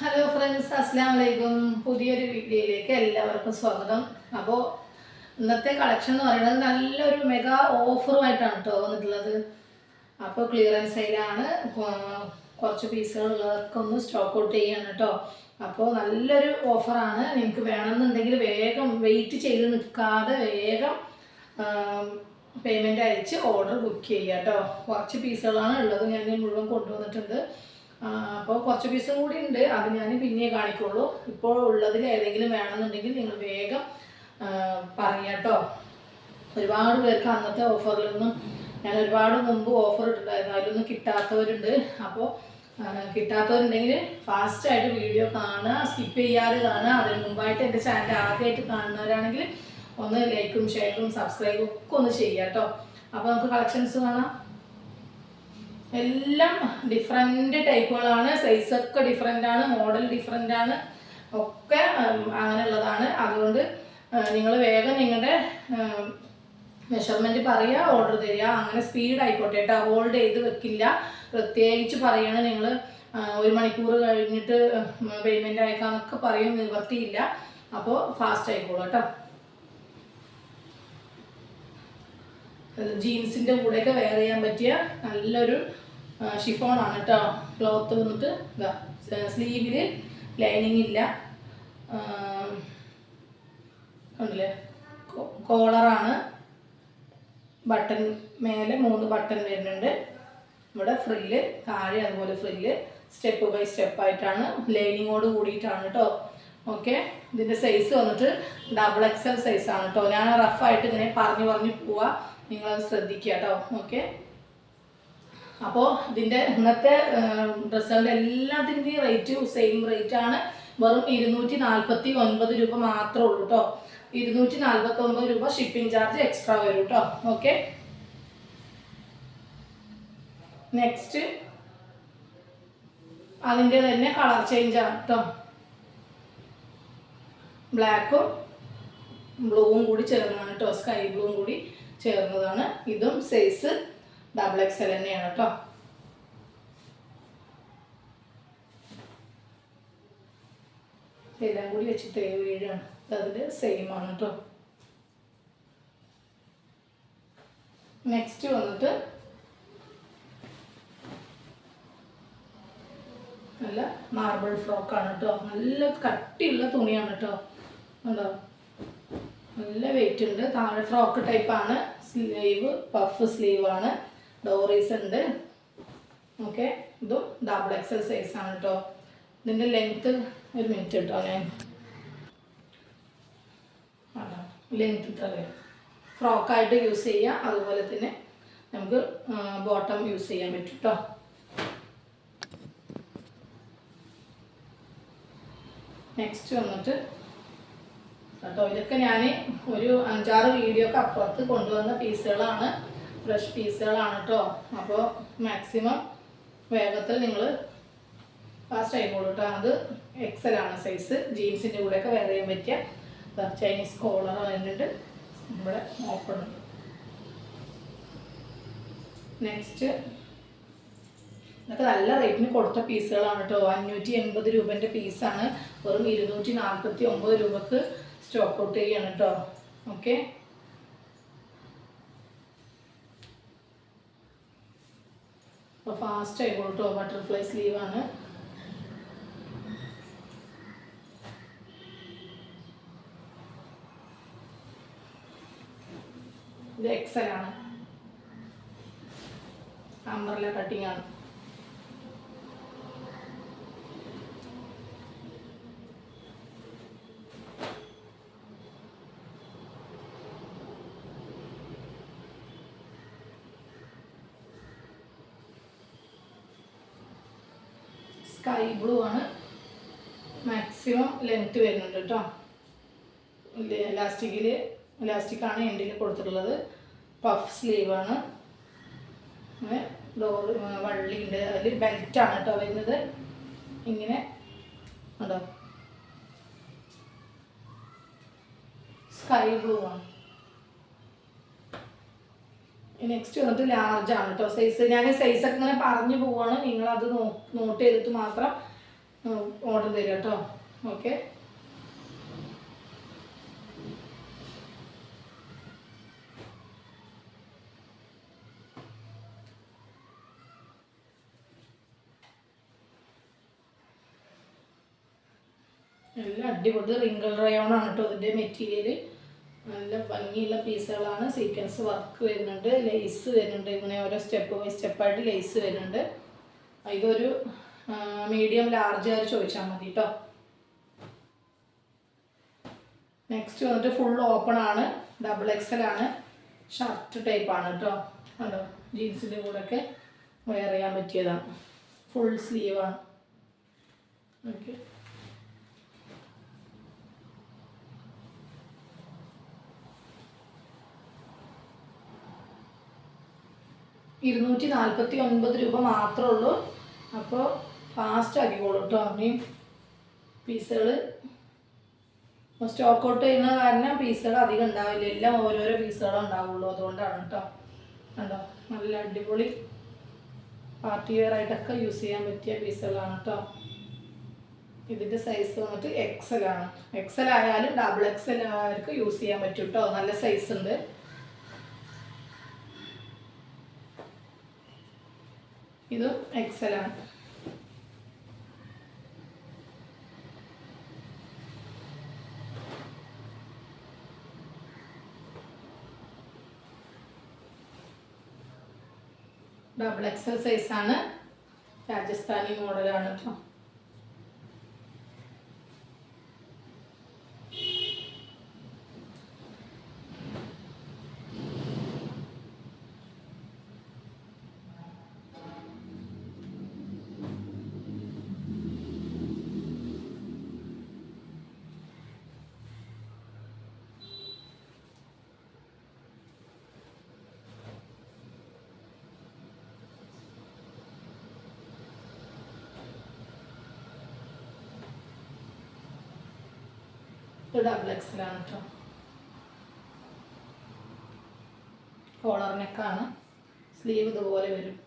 Hello friends, അസ്സലാമു അലൈക്കും. പുതിയൊരു വീഡിയോയിലേക്ക് എല്ലാവർക്കും സ്വാഗതം. അപ്പോൾ ഇന്നത്തെ കളക്ഷൻ എന്ന് പറയുന്നത് നല്ലൊരു മെഗാ ഓഫറുമായിട്ടാണ് കേട്ടോ വന്നിട്ടുള്ളത്. അപ്പോൾ ക്ലിയറൻസ് സെയിലാണ്, കുറച്ച് പീസുകളുള്ളതൊക്കെ ഒന്ന് സ്റ്റോക്ക് ഔട്ട് ചെയ്യാണ് കേട്ടോ. അപ്പോൾ നല്ലൊരു ഓഫറാണ്. നിങ്ങൾക്ക് വേണമെന്നുണ്ടെങ്കിൽ വേഗം വെയിറ്റ് ചെയ്ത് നിൽക്കാതെ വേഗം പേയ്മെൻറ്റ് അയച്ച് ഓർഡർ ബുക്ക് ചെയ്യുക കേട്ടോ. കുറച്ച് പീസുകളാണ് ഉള്ളത്, ഞാൻ മുഴുവൻ കൊണ്ടുവന്നിട്ടുണ്ട്. അപ്പോൾ കുറച്ച് പീസും കൂടി ഉണ്ട്, അത് ഞാൻ പിന്നെ കാണിക്കുള്ളൂ. ഇപ്പോൾ ഉള്ളതിൽ ഏതെങ്കിലും വേണമെന്നുണ്ടെങ്കിൽ നിങ്ങൾ വേഗം പറയാം കേട്ടോ. ഒരുപാട് പേർക്ക് അന്നത്തെ ഓഫറിലൊന്നും ഞാൻ ഒരുപാട് മുമ്പ് ഓഫർ ഇട്ടിട്ടുണ്ടായിരുന്നു, അതിലൊന്നും കിട്ടാത്തവരുണ്ട്. അപ്പോൾ കിട്ടാത്തവരുണ്ടെങ്കിൽ ഫാസ്റ്റായിട്ട് വീഡിയോ കാണുക, സ്കിപ്പ് ചെയ്യാതെ കാണുക. അതിന് മുമ്പായിട്ട് എൻ്റെ ചാനൽ ആദ്യമായിട്ട് കാണുന്നവരാണെങ്കിൽ ഒന്ന് ലൈക്കും ഷെയറും സബ്സ്ക്രൈബും ഒക്കെ ഒന്ന് ചെയ്യുക കേട്ടോ. അപ്പോൾ നമുക്ക് കളക്ഷൻസ് കാണാം. എല്ലാം ഡിഫറെൻ്റ് ടൈപ്പുകളാണ്, സൈസൊക്കെ ഡിഫറെൻ്റ് ആണ്, മോഡൽ ഡിഫറെൻ്റ് ആണ്, ഒക്കെ അങ്ങനെയുള്ളതാണ്. അതുകൊണ്ട് നിങ്ങൾ വേഗം നിങ്ങളുടെ മെഷർമെൻറ്റ് പറയുക, ഓർഡർ തരിക. അങ്ങനെ സ്പീഡ് ആയിക്കോട്ടെ കേട്ടോ, ഹോൾഡ് ചെയ്ത് വെക്കില്ല. പ്രത്യേകിച്ച് പറയണം, നിങ്ങൾ 1 മണിക്കൂർ കഴിഞ്ഞിട്ട് പേയ്മെൻറ്റ് അയക്കാമെന്നൊക്കെ പറയും, നിവർത്തിയില്ല. അപ്പോൾ ഫാസ്റ്റ് ആയിക്കോളൂ കേട്ടോ. ജീൻസിൻ്റെ കൂടെയൊക്കെ വെയർ ചെയ്യാൻ പറ്റിയ നല്ലൊരു ഷിഫോണാണ് കേട്ടോ. ക്ലോത്ത് വന്നിട്ട് സ്ലീവിൽ ലൈനിങ് ഇല്ല, കണ്ടില്ലേ, കോളറാണ്. ബട്ടൺ മേലെ 3 ബട്ടൺ വരുന്നുണ്ട്. ഇവിടെ ഫ്രില്ല്, താഴെ അതുപോലെ ഫ്രില്ല്, സ്റ്റെപ്പ് ബൈ സ്റ്റെപ്പായിട്ടാണ്, ലൈനിങ്ങോട് കൂടിയിട്ടാണ് കേട്ടോ. ഓക്കെ, ഇതിൻ്റെ സൈസ് വന്നിട്ട് XXL സൈസാണ് കേട്ടോ. ഞാൻ റഫായിട്ട് ഇങ്ങനെ പറഞ്ഞു പോവാ, നിങ്ങളത് ശ്രദ്ധിക്കുക കേട്ടോ. ഓക്കെ, അപ്പോൾ ഇതിൻ്റെ ഇന്നത്തെ ഡ്രസ്സുകളുടെ എല്ലാത്തിൻ്റെയും റേറ്റ് സെയിം റേറ്റ് ആണ്. വെറും 249 രൂപ മാത്രമേ ഉള്ളൂ കേട്ടോ. 249 രൂപ ഷിപ്പിംഗ് ചാർജ് എക്സ്ട്രാ വരും കേട്ടോ. ഓക്കെ, നെക്സ്റ്റ് അതിൻ്റെ തന്നെ കളർ ചേഞ്ച് ആണ് കേട്ടോ. ബ്ലാക്കും ബ്ലൂവും കൂടി ചേർന്നതാണ് കേട്ടോ, സ്കൈ ബ്ലൂവും കൂടി ചേർന്നതാണ്. ഇതും സൈസ് XXL തന്നെയാണ് കേട്ടോ. എല്ലാം കൂടി വെച്ചിട്ട് 7 ആണ്, അതിൻ്റെ സെയിം ആണ് കേട്ടോ. നെക്സ്റ്റ് വന്നിട്ട് നല്ല മാർബിൾ ഫ്രോക്കാണ് കേട്ടോ. നല്ല കട്ടിയുള്ള തുണിയാണ് കേട്ടോ. ഉണ്ടോ, നല്ല വെയിറ്റ് ഉണ്ട്. താഴെ ഫ്രോക്ക് ടൈപ്പാണ്, സ്ലീവ് പഫ് സ്ലീവാണ്, ഡോറീസ് ഉണ്ട്. ഓക്കെ, ഇതും XXL സൈസാണ് കേട്ടോ. ഇതിൻ്റെ ലെങ്ത്ത് ഒരു മിനിറ്റ് കേട്ടോ, ഞാൻ ലെങ്ത്ത് ഇത്ര വരും. ഫ്രോക്കായിട്ട് യൂസ് ചെയ്യാം, അതുപോലെ തന്നെ നമുക്ക് ബോട്ടം യൂസ് ചെയ്യാൻ പറ്റും കേട്ടോ. നെക്സ്റ്റ് വന്നിട്ട് കേട്ടോ, ഇതൊക്കെ ഞാൻ ഒരു 5-6 വീഡിയോ ഒക്കെ അപ്പുറത്ത് കൊണ്ടുവന്ന പീസുകളാണ്, ഫ്രഷ് പീസുകളാണ് കേട്ടോ. അപ്പോൾ മാക്സിമം വേഗത്തിൽ നിങ്ങൾ ഫാസ്റ്റ് ആയിക്കോളൂ കേട്ടോ. അത് XL ആണ് സൈസ്. ജീൻസിൻ്റെ കൂടെയൊക്കെ വെയർ ചെയ്യാൻ പറ്റിയ ചൈനീസ് കോളർ വരുന്നുണ്ട്, ഇവിടെ ഓപ്പൺ ഉണ്ട്. നെക്സ്റ്റ് ഇതൊക്കെ നല്ല റേറ്റിന് കൊടുത്ത പീസുകളാണ് കേട്ടോ. 580 രൂപേൻ്റെ പീസാണ്, വെറും 249 രൂപക്ക് സ്റ്റോക്ക് ഔട്ട് ചെയ്യാണ് കേട്ടോ. ഓക്കെ, അപ്പോൾ ഫാസ്റ്റ് ആയിക്കോളൂ കേട്ടോ. ബട്ടർഫ്ലൈ സ്ലീവാണ്. ഇത് XL ആണ്, അംബ്രല്ല കട്ടിങ് ആണ്. സ്കൈ ബ്ലൂ ആണ്, മാക്സിമം ലെങ്ത്ത് വരുന്നുണ്ട് കേട്ടോ. ഇലാസ്റ്റിക്കാണ് എൻഡിൽ കൊടുത്തിട്ടുള്ളത്. പഫ് സ്ലീവാണ്, ഡോർ വള്ളിയുണ്ട്, അതിൽ ബെൽറ്റാണ് കേട്ടോ വരുന്നത്. ഇങ്ങനെ ഉണ്ടോ, സ്കൈ ബ്ലൂ ആണ്. നെക്സ്റ്റ് വന്നിട്ട് ലാർജ് ആണ് കേട്ടോ സൈസ്. ഞാൻ സൈസൊക്കെ ഇങ്ങനെ പറഞ്ഞു പോവാണ്, നിങ്ങളത് നോട്ട് ചെയ്തിട്ട് മാത്രം ഓർഡർ തരിക കേട്ടോ. ഓക്കെ. എല്ലാം അടിപൊളി റിങ്കിൾ റയോൺ ആണ് കേട്ടോ ഇതിൻ്റെ മെറ്റീരിയൽ. നല്ല ഭംഗിയുള്ള പീസുകളാണ്. സീക്വൻസ് വർക്ക് വരുന്നുണ്ട്, ലേസ് വരുന്നുണ്ട്. ഇങ്ങനെ ഓരോ സ്റ്റെപ്പ് ബൈ സ്റ്റെപ്പായിട്ട് ലേസ് വരുന്നുണ്ട്. ഇതൊരു മീഡിയം ലാർജ് ആയി ചോദിച്ചാൽ മതി കേട്ടോ. നെക്സ്റ്റ് വന്നിട്ട് ഫുൾ ഓപ്പൺ ആണ്, ഡബിൾ എക്സൽ ആണ്, ഷർട്ട് ടൈപ്പാണ് കേട്ടോ. അതോ ജീൻസിൻ്റെ കൂടെയൊക്കെ വെയർ ചെയ്യാൻ പറ്റിയതാണ്. ഫുൾ സ്ലീവാണ്. ഓക്കെ. ₹249 മാത്രമേ ഉള്ളൂ. അപ്പോൾ ഫാസ്റ്റ് ആക്കിക്കോളൂ കേട്ടോ. ഇനിയും പീസുകൾ സ്റ്റോക്ക് ഔട്ട് ചെയ്യുന്ന കാരണം പീസുകൾ അധികം ഉണ്ടാവില്ല. എല്ലാം ഓരോരോ പീസുകളും ഉണ്ടാവുള്ളൂ. അതുകൊണ്ടാണ് കേട്ടോ. കണ്ടോ, നല്ല അടിപൊളി പാർട്ടി വെയർ ആയിട്ടൊക്കെ യൂസ് ചെയ്യാൻ പറ്റിയ പീസുകളാണ് കേട്ടോ. ഇതിൻ്റെ സൈസ് വന്നിട്ട് എക്സൽ ആണ്. എക്സൽ ആയാലും ഡബിൾ എക്സൽ ആർക്ക് യൂസ് ചെയ്യാൻ പറ്റും കേട്ടോ. നല്ല സൈസ് ഉണ്ട്. ഇത് എക്സൽ ആണ്. ഡബിൾ എക്സൽ സൈസാണ്. രാജസ്ഥാനി മോഡലാണ് കേട്ടോ. ഇത് ഡബിൾ എക്സലാണ് കേട്ടോ. കോളർ നെക്കാണ്. സ്ലീവ് ഇതുപോലെ വരും.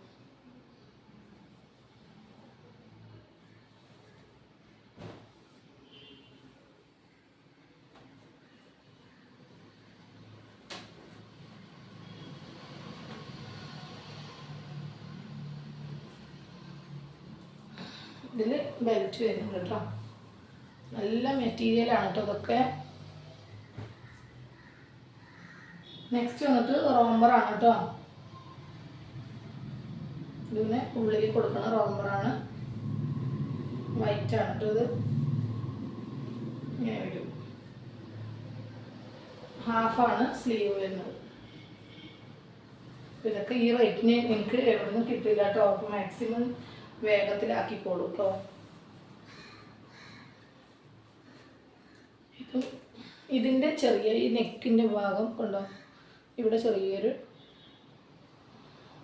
ഇതിൽ ബെൽറ്റ് വരുന്നുണ്ട് കേട്ടോ. നല്ല മെറ്റീരിയലാണ് കേട്ടോ ഇതൊക്കെ. നെക്സ്റ്റ് വന്നിട്ട് റോംബറാണ് കേട്ടോ. ഇതിന് ഉള്ളിൽ കൊടുക്കുന്ന റോംബറാണ്. വൈറ്റ് ആണ് കേട്ടോ. ഇത് ഇങ്ങനെ വരും. ഹാഫാണ് സ്ലീവ് വരുന്നത്. ഇതൊക്കെ ഈ റേറ്റിന് എനിക്ക് എവിടെ നിന്നും കിട്ടില്ല കേട്ടോ. അപ്പോൾ മാക്സിമം വേഗത്തിലാക്കിക്കോളൂ കേട്ടോ. ഇതിൻ്റെ ചെറിയ ഈ നെക്കിൻ്റെ ഭാഗം കൊണ്ടോ ഇവിടെ ചെറിയൊരു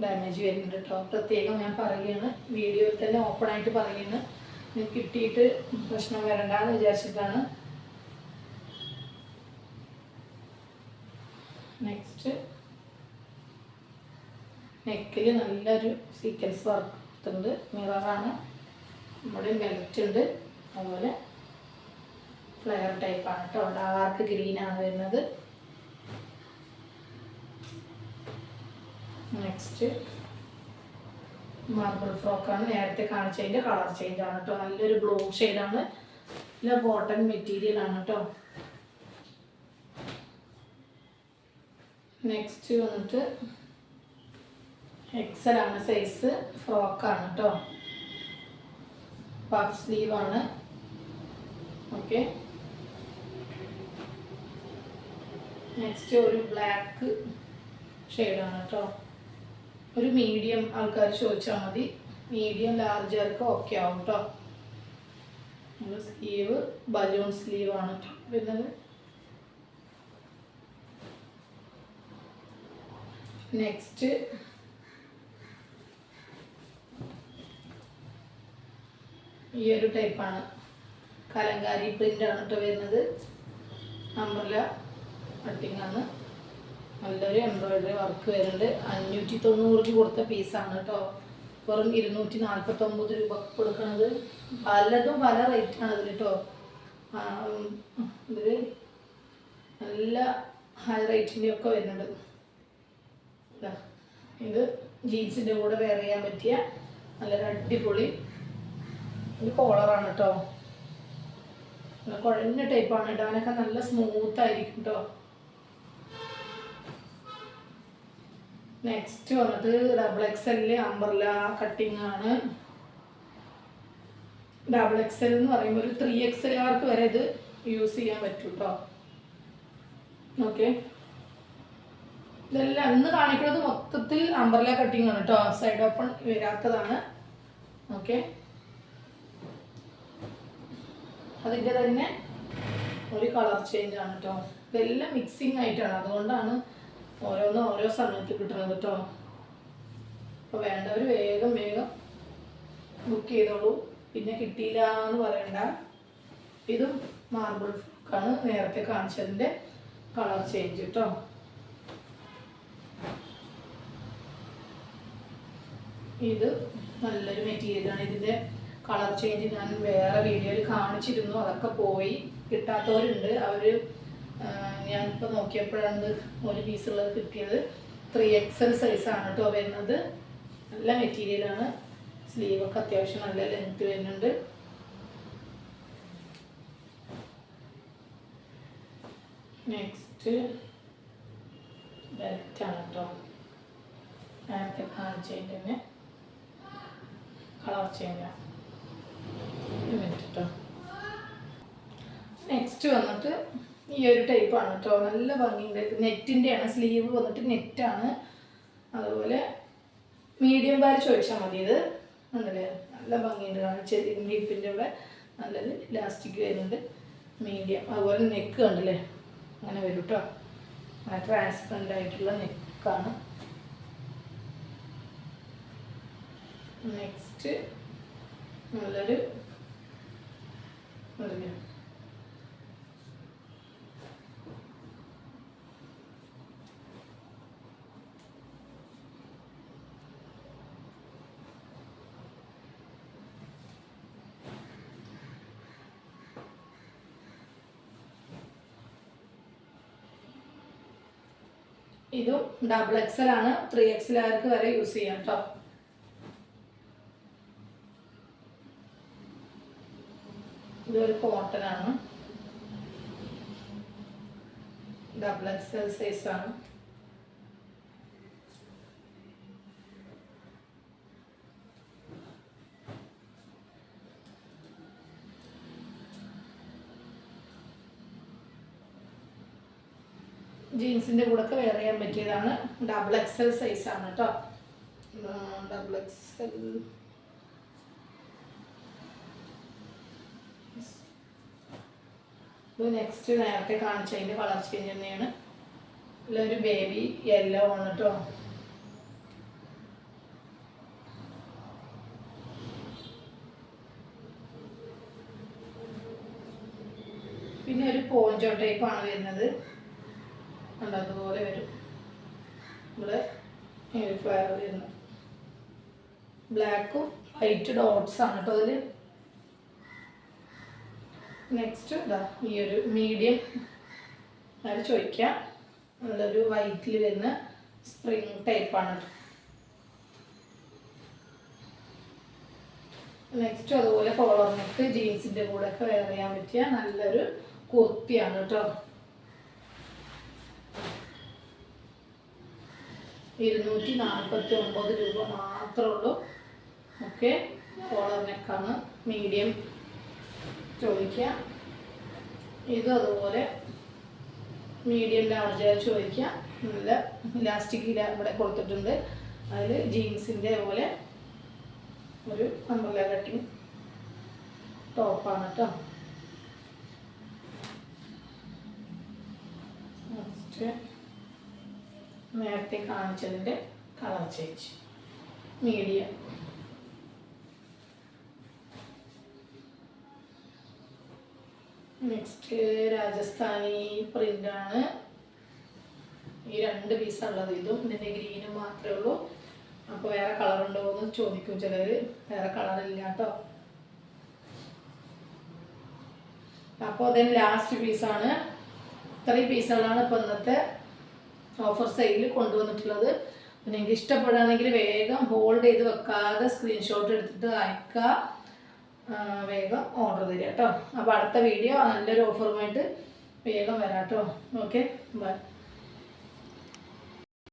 ഡാമേജ് വരുന്നുണ്ട് കേട്ടോ. പ്രത്യേകം ഞാൻ പറയുകയാണ്, വീഡിയോയിൽ തന്നെ ഓപ്പണായിട്ട് പറയുകയാണ്. എനിക്ക് കിട്ടിയിട്ട് പ്രശ്നം വരണ്ടെന്ന് വിചാരിച്ചിട്ടാണ്. നെക്സ്റ്റ് നെക്കിൽ നല്ലൊരു സീക്വൻസ് വർക്ക് കൊടുത്തിട്ടുണ്ട്. മിററാണ്. നമ്മുടെ ബെൽറ്റ് ഉണ്ട്. അതുപോലെ ഫ്ലെയർ ടൈപ്പാണ് കേട്ടോ. ഡാർക്ക് ഗ്രീനാണ് വരുന്നത്. നെക്സ്റ്റ് മാർബിൾ ഫ്രോക്കാണ്. നേരത്തെ കാണിച്ചതിൻ്റെ കളർ ചേഞ്ച് ആണ് കേട്ടോ. നല്ലൊരു ബ്ലൂ ഷെയ്ഡാണ്. നല്ല കോട്ടൺ മെറ്റീരിയൽ ആണ് കേട്ടോ. നെക്സ്റ്റ് വന്നിട്ട് എക്സൽ ആണ് സൈസ്. ഫ്രോക്കാണ് കേട്ടോ. പഫ് സ്ലീവാണ്. ഓക്കെ. നെക്സ്റ്റ് ഒരു ബ്ലാക്ക് ഷെയ്ഡാണ് കേട്ടോ. ഒരു മീഡിയം ആൾക്കാർ ചോദിച്ചാൽ മതി. മീഡിയം ലാർജർക്ക് ഓക്കെ ആവും കേട്ടോ. സ്ലീവ് ബലൂൺ സ്ലീവാണ് കേട്ടോ വരുന്നത്. നെക്സ്റ്റ് ഈ ഒരു ടൈപ്പാണ്. കലങ്കാരി പ്രിൻ്റാണ് കേട്ടോ വരുന്നത്. അംബ്രല കട്ടിങ്ങാണ്. നല്ലൊരു എംബ്രോയിഡറി വർക്ക് വരുന്നുണ്ട്. 590 കൊടുത്ത പീസാണ് കേട്ടോ. വെറും 249 രൂപ കൊടുക്കുന്നത്. പലതും പല റേറ്റാണ് ഇതിൽ കേട്ടോ. ഇതിൽ നല്ല ഹൈ റേറ്റിൻ്റെ ഒക്കെ വരുന്നുണ്ട്. ഇത് ജീൻസിൻ്റെ കൂടെ വെയർ ചെയ്യാൻ പറ്റിയ നല്ലൊരു അടിപൊളി ഒരു കോളറാണ് കേട്ടോ. കുഴഞ്ഞ ടൈപ്പാണ്, ഇടാനൊക്കെ നല്ല സ്മൂത്തായിരിക്കും കേട്ടോ. നെക്സ്റ്റ് വന്നിട്ട് XXL അംബ്രല കട്ടിങ് ആണ്. XXL എന്ന് പറയുമ്പോൾ ഒരു 3XLകാർക്ക് വരെ ഇത് യൂസ് ചെയ്യാൻ പറ്റും കേട്ടോ. ഓക്കെ, ഇതെല്ലാം ഇന്ന് കാണിക്കുന്നത് മൊത്തത്തിൽ അംബ്രല കട്ടിങ് ആണ് കേട്ടോ. Side open വരാത്തതാണ്. ഓക്കെ, അതിൻ്റെ തന്നെ ഒരു കളർ ചേഞ്ച് ആണ് കേട്ടോ. ഇതെല്ലാം മിക്സിങ് ആയിട്ടാണ്, അതുകൊണ്ടാണ് ഓരോന്നും ഓരോ സമയത്ത് കിട്ടുന്നത് കേട്ടോ. അപ്പോൾ വേണ്ടവർ വേഗം വേഗം ബുക്ക് ചെയ്തോളൂ. പിന്നെ കിട്ടിയില്ല എന്ന് പറയണ്ട. ഇതും മാർബിൾ ഫ്രോക്കാണ്, നേരത്തെ കാണിച്ചതിൻ്റെ കളർ ചേഞ്ച് കേട്ടോ. ഇത് നല്ലൊരു മെറ്റീരിയലാണ്. ഇതിൻ്റെ കളർ ചേഞ്ച് ഞാൻ വേറെ വീഡിയോയിൽ കാണിച്ചിരുന്നു, അതൊക്കെ പോയി. കിട്ടാത്തവരുണ്ട്, അവർ ഞാനിപ്പോൾ നോക്കിയപ്പോഴാണ് ഒരു പീസുള്ളത് കിട്ടിയത്. 3XL സൈസാണ് കേട്ടോ വരുന്നത്. നല്ല മെറ്റീരിയലാണ്. സ്ലീവൊക്കെ അത്യാവശ്യം നല്ല ലെങ്ത് വരുന്നുണ്ട്. നെക്സ്റ്റ് ബെൽറ്റാണ് കേട്ടോ. നേരത്തെ കാണിച്ചതിൻ്റെ തന്നെ കളർ ചേഞ്ചാണ് കേട്ടോ. നെക്സ്റ്റ് വന്നിട്ട് ഈ ഒരു ടൈപ്പാണ് കേട്ടോ. നല്ല ഭംഗിയുണ്ട്. നെറ്റിൻ്റെയാണ്, സ്ലീവ് വന്നിട്ട് നെറ്റാണ്. അതുപോലെ മീഡിയം വാരി ചോദിച്ചാൽ മതി. ഇത് ഉണ്ടല്ലേ, നല്ല ഭംഗിയുണ്ട്. ചെറിയ ഹിപ്പിൻ്റെ ഇവിടെ നല്ലൊരു ഇലാസ്റ്റിക് വരുന്നുണ്ട്. മീഡിയം, അതുപോലെ നെക്ക് കണ്ടല്ലേ, അങ്ങനെ വരും കേട്ടോ. ട്രാൻസ്പെറൻ്റ് ആയിട്ടുള്ള നെക്കാണ്. നെക്സ്റ്റ് നല്ലൊരു ഇതും XXL ആണ്. 3XLകാർക്ക് വരെ യൂസ് ചെയ്യാം കേട്ടോ. ഇതൊരു കോട്ടൺ ആണ്. XXL സൈസാണ്. ജീൻസിൻ്റെ കൂടെ ഒക്കെ വെയർ ചെയ്യാൻ പറ്റിയതാണ്. XXL സൈസാണ് കേട്ടോ. XXL നെക്സ്റ്റ് നേരത്തെ കാണിച്ചതിൻ്റെ കളർ ചേഞ്ച് തന്നെയാണ്. ഇതിലൊരു ബേബി യെല്ലോ ആണ് കേട്ടോ. പിന്നെ ഒരു പോഞ്ചോ ടൈപ്പാണ് വരുന്നത്. അതുപോലെ വരും. ഇവിടെ ഫ്ലവർ വരുന്നു. ബ്ലാക്കും വൈറ്റ് ഡോട്ട്സ് ആണ് കേട്ടോ അതിൽ. നെക്സ്റ്റ് ഇതാ ഈ ഒരു മീഡിയം അത് ചോദിക്കാം. നല്ലൊരു വൈറ്റിൽ വരുന്ന സ്പ്രിങ് ടൈപ്പാണ്. നെക്സ്റ്റ് അതുപോലെ കോളർ നെക്ക് ജീൻസിൻ്റെ കൂടെ ഒക്കെ വെയർ ചെയ്യാൻ പറ്റിയ നല്ലൊരു കുർത്തിയാണ് കേട്ടോ. 249 രൂപ മാത്രമേ ഉള്ളൂ. ഓക്കെ, കോളർ നെക്കാണ്. മീഡിയം ചോദിക്കാം. ഇതും അതുപോലെ മീഡിയം ലാർജ് ചോദിക്കാം. നല്ല ഇലാസ്റ്റിക് ഇവിടെ കൊടുത്തിട്ടുണ്ട്. അതിൽ ജീൻസിൻ്റെ പോലെ ഒരു അംബ്രല കട്ടിങ് ടോപ്പാണ് കേട്ടോ. നെക്സ്റ്റ് നേരത്തെ കാണിച്ചതിൻ്റെ colour change medium. Next Rajasthani പ്രിൻ്റാണ്. ഈ 2 പീസാണുള്ളത്. ഇതും ഇതിൻ്റെ ഗ്രീനും മാത്രമേ ഉള്ളൂ. അപ്പോൾ വേറെ കളറുണ്ടോ എന്ന് ചോദിക്കും ചിലർ. വേറെ കളറില്ല കേട്ടോ. അപ്പോൾ അതിന് ലാസ്റ്റ് പീസാണ്. ഇത്രയും പീസുകളാണ് ഇപ്പോൾ ഇന്നത്തെ ഓഫർ സെയിലിൽ കൊണ്ടുവന്നിട്ടുള്ളത്. പിന്നെ നിങ്ങൾക്ക് ഇഷ്ടപ്പെടുകയാണെങ്കിൽ വേഗം ഹോൾഡ് ചെയ്ത് വെക്കാതെ സ്ക്രീൻഷോട്ട് എടുത്തിട്ട് അയക്കുക, വേഗം ഓർഡർ തരിക കേട്ടോ. അപ്പോൾ അടുത്ത വീഡിയോ നല്ലൊരു ഓഫറുമായിട്ട് വേഗം വരാം കേട്ടോ. Okay, by.